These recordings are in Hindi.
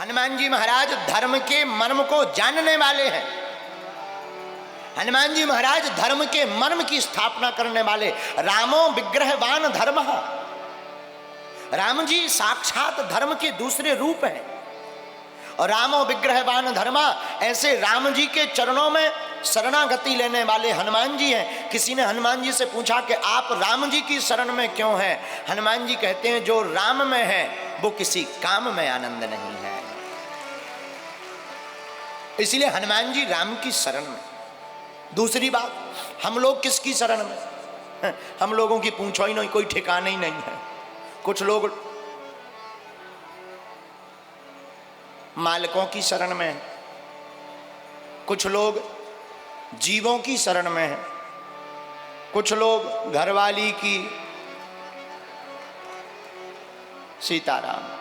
हनुमान जी महाराज धर्म के मर्म को जानने वाले हैं। हनुमान जी महाराज धर्म के मर्म की स्थापना करने वाले। रामो विग्रहवान धर्म, राम जी साक्षात धर्म के दूसरे रूप हैं। और रामो विग्रहवान धर्मा, ऐसे राम जी के चरणों में शरणागति लेने वाले हनुमान जी हैं। किसी ने हनुमान जी से पूछा कि आप राम जी की शरण में क्यों हैं? हनुमान जी कहते हैं जो राम में है वो किसी काम में आनंद नहीं है, इसलिए हनुमान जी राम की शरण में। दूसरी बात, हम लोग किसकी शरण में? हम लोगों की पूछो ही नहीं, कोई ठिकाना ही नहीं है। कुछ लोग मालिकों की शरण में है, कुछ लोग जीवों की शरण में है, कुछ लोग घरवाली की, सीताराम।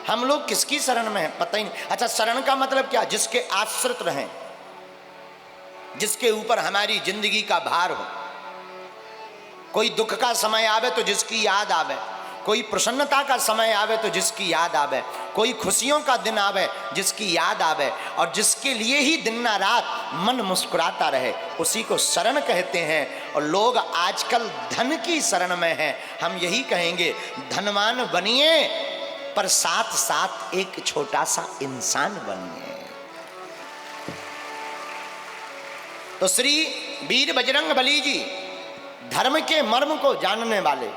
हम लोग किसकी शरण में है पता ही नहीं। अच्छा, शरण का मतलब क्या? जिसके आश्रित रहें, जिसके ऊपर हमारी जिंदगी का भार हो। कोई दुख का समय आवे तो जिसकी याद आवे, कोई प्रसन्नता का समय आवे तो जिसकी याद आवे, कोई खुशियों का दिन आवे जिसकी याद आवे, और जिसके लिए ही दिन ना रात मन मुस्कुराता रहे, उसी को शरण कहते हैं। और लोग आजकल धन की शरण में हैं। हम यही कहेंगे, धनवान बनिए पर साथ साथ एक छोटा सा इंसान बनिए। तो श्री वीर बजरंगबली जी धर्म के मर्म को जानने वाले।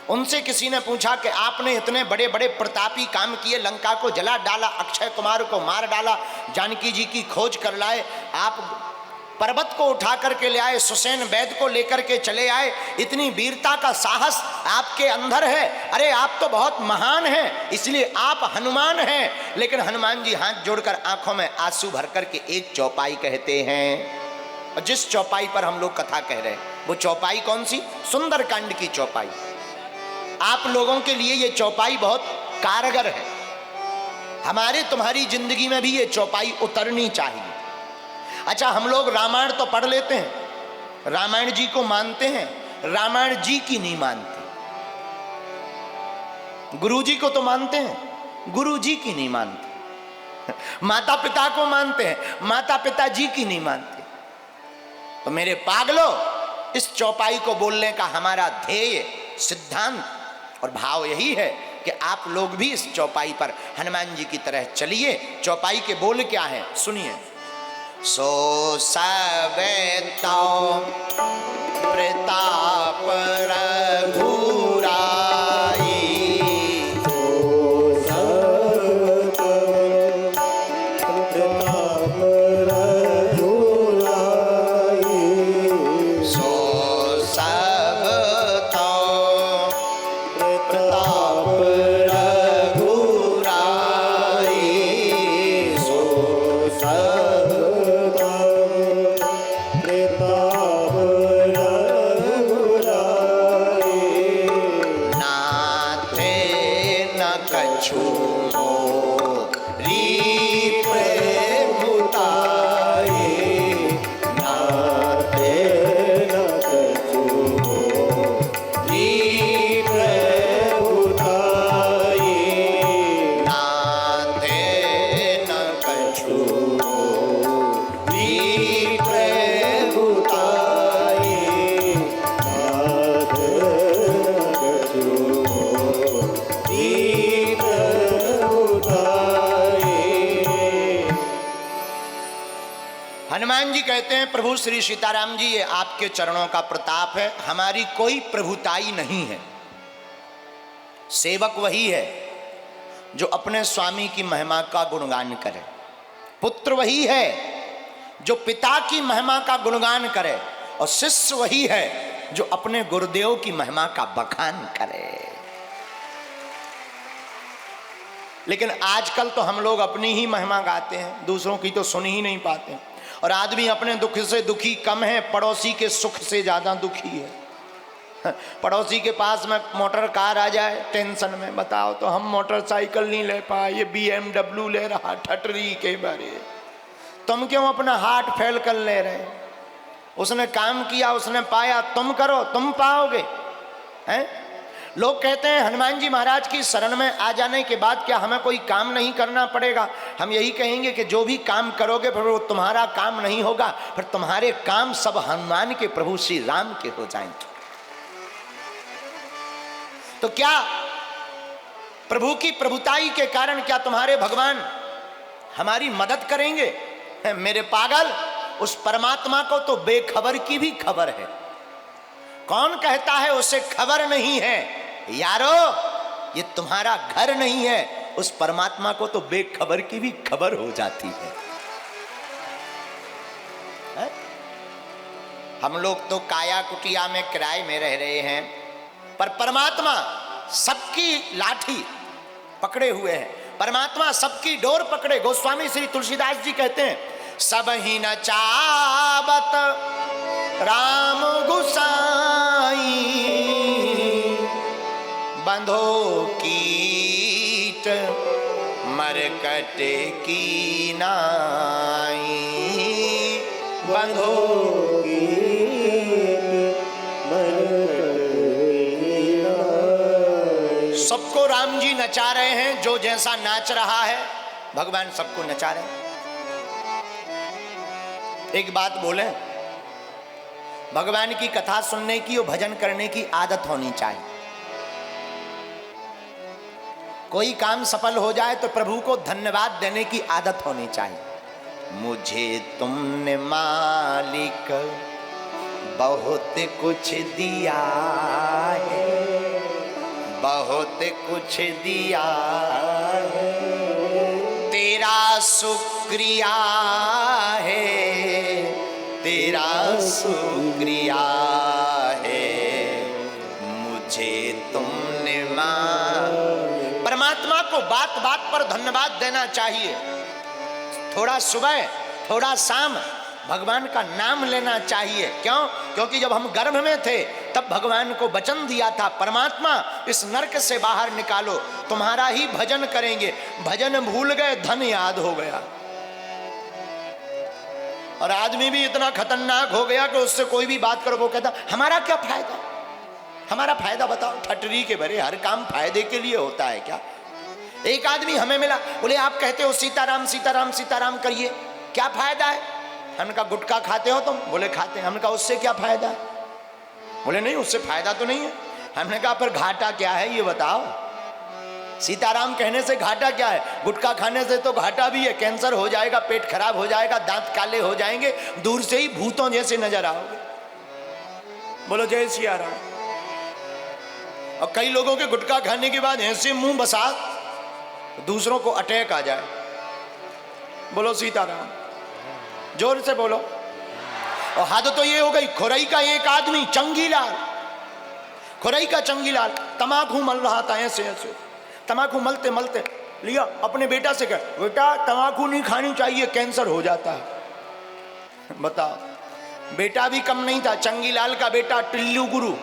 उनसे किसी ने पूछा कि आपने इतने बड़े बड़े प्रतापी काम किए, लंका को जला डाला, अक्षय कुमार को मार डाला, जानकी जी की खोज कर लाए, आप पर्वत को उठा करके ले आए, सुसैन वैद्य को लेकर के चले आए, इतनी वीरता का साहस आपके अंदर है। अरे आप तो बहुत महान हैं, इसलिए आप हनुमान हैं। लेकिन हनुमान जी हाथ जोड़कर आंखों में आंसू भर करके एक चौपाई कहते हैं। और जिस चौपाई पर हम लोग कथा कह रहे हैं वो चौपाई कौन सी? सुंदरकांड की चौपाई। आप लोगों के लिए ये चौपाई बहुत कारगर है। हमारे तुम्हारी जिंदगी में भी ये चौपाई उतरनी चाहिए। अच्छा, हम लोग रामायण तो पढ़ लेते हैं, रामायण जी को मानते हैं, रामायण जी की नहीं मानते। गुरु जी को तो मानते हैं, गुरु जी की नहीं मानते। माता पिता को मानते हैं, माता पिता जी की नहीं मानते। तो मेरे पागलों, इस चौपाई को बोलने का हमारा ध्येय, सिद्धांत और भाव यही है कि आप लोग भी इस चौपाई पर हनुमान जी की तरह चलिए। चौपाई के बोल क्या है सुनिए। सो सब तो प्रताप रघुराई, सो सब प्रताप रघुराई, सो सब तो प्रताप रघुराई, सो सब प्रताप रघुराई। नाथे न कछु री प्रभुताई, नाते न कछु री प्रभुताई, नाथे न कछु री प्रभुताई, नाते न कछु री प्रभुताई। हनुमान जी कहते हैं, प्रभु श्री सीताराम जी, ये आपके चरणों का प्रताप है, हमारी कोई प्रभुताई नहीं है। सेवक वही है जो अपने स्वामी की महिमा का गुणगान करे, पुत्र वही है जो पिता की महिमा का गुणगान करे, और शिष्य वही है जो अपने गुरुदेव की महिमा का बखान करे। लेकिन आजकल तो हम लोग अपनी ही महिमा गाते हैं, दूसरों की तो सुन ही नहीं पाते। और आदमी अपने दुख से दुखी कम है, पड़ोसी के सुख से ज्यादा दुखी है। पड़ोसी के पास में मोटर कार आ जाए, टेंशन में, बताओ तो हम मोटरसाइकिल नहीं ले पाए, ये BMW ले रहा, ठटरी के बारे। तुम क्यों अपना हार्ट फेल कर ले रहे? उसने काम किया, उसने पाया, तुम करो, तुम पाओगे हैं? लोग कहते हैं हनुमान जी महाराज की शरण में आ जाने के बाद क्या हमें कोई काम नहीं करना पड़ेगा? हम यही कहेंगे कि जो भी काम करोगे फिर वो तुम्हारा काम नहीं होगा, फिर तुम्हारे काम सब हनुमान के प्रभु श्री राम के हो जाएंगे। तो क्या प्रभु की प्रभुताई के कारण क्या तुम्हारे भगवान हमारी मदद करेंगे? मेरे पागल, उस परमात्मा को तो बेखबर की भी खबर है। कौन कहता है उसे खबर नहीं है? यारो, ये तुम्हारा घर नहीं है, उस परमात्मा को तो बेखबर की भी खबर हो जाती है। हम लोग तो काया कुटिया में किराए में रह रहे हैं, पर परमात्मा सबकी लाठी पकड़े हुए है, परमात्मा सबकी डोर पकड़े। गोस्वामी श्री तुलसीदास जी कहते हैं, सब ही न चावत राम गुसाई, बंधो कीट मरकट की नाई, बंधो सबको राम जी नचा रहे हैं। जो जैसा नाच रहा है भगवान सबको नचा रहे हैं। एक बात बोले, भगवान की कथा सुनने की और भजन करने की आदत होनी चाहिए। कोई काम सफल हो जाए तो प्रभु को धन्यवाद देने की आदत होनी चाहिए। मुझे तुमने मालिक बहुत कुछ दिया है, बहुत कुछ दिया है, तेरा शुक्रिया है, तेरा शुक्रिया है, मुझे तुमने परमात्मा को बात बात पर धन्यवाद देना चाहिए। थोड़ा सुबह थोड़ा शाम भगवान का नाम लेना चाहिए। क्यों? क्योंकि जब हम गर्भ में थे तब भगवान को वचन दिया था, परमात्मा इस नरक से बाहर निकालो, तुम्हारा ही भजन करेंगे। भजन भूल गए, धन याद हो गया। और आदमी भी इतना खतरनाक हो गया कि उससे कोई भी बात करो वो कहता हमारा क्या फायदा, हमारा फायदा बताओ। ठटरी के भरे, हर काम फायदे के लिए होता है क्या? एक आदमी हमें मिला, बोले आप कहते हो सीताराम सीताराम सीताराम करिए, क्या फायदा है? हमने कहा गुटखा खाते हो तुम? बोले खाते हैं। हमने कहा उससे क्या फायदा? बोले नहीं, उससे फायदा तो नहीं है। हमने कहा पर घाटा क्या है ये बताओ। सीताराम कहने से घाटा क्या है? गुटखा खाने से तो घाटा भी है, कैंसर हो जाएगा, पेट खराब हो जाएगा, दांत काले हो जाएंगे, दूर से ही भूतों जैसे नजर आओगे। बोलो जय सिया राम। और कई लोगों के गुटखा खाने के बाद ऐसे मुंह बसा दूसरों को अटैक आ जाए। बोलो सीताराम, जोर से बोलो। और हद तो ये हो गई, खुरई का एक आदमी चंगीलाल, खुरई का चंगीलाल तमाकू मल रहा था, ऐसे ऐसे तमाकू मलते मलते लिया, अपने बेटा से कहा बेटा तमाकू नहीं खानी चाहिए, कैंसर हो जाता है। बताओ, बेटा भी कम नहीं था, चंगीलाल का बेटा टिल्लू गुरु।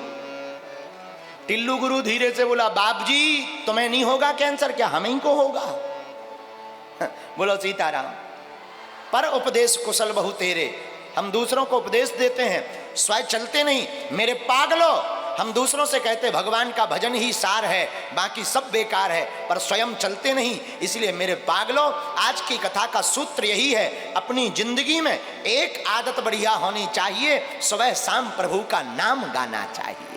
टिल्लू गुरु धीरे से बोला बाप जी तुम्हें नहीं होगा कैंसर, क्या हमें ही को होगा? बोलो सीताराम। पर उपदेश कुशल बहु तेरे, हम दूसरों को उपदेश देते हैं, स्वयं चलते नहीं। मेरे पागलो, हम दूसरों से कहते भगवान का भजन ही सार है, बाकी सब बेकार है, पर स्वयं चलते नहीं। इसलिए मेरे पागलो, आज की कथा का सूत्र यही है, अपनी जिंदगी में एक आदत बढ़िया होनी चाहिए, सुबह शाम प्रभु का नाम गाना चाहिए।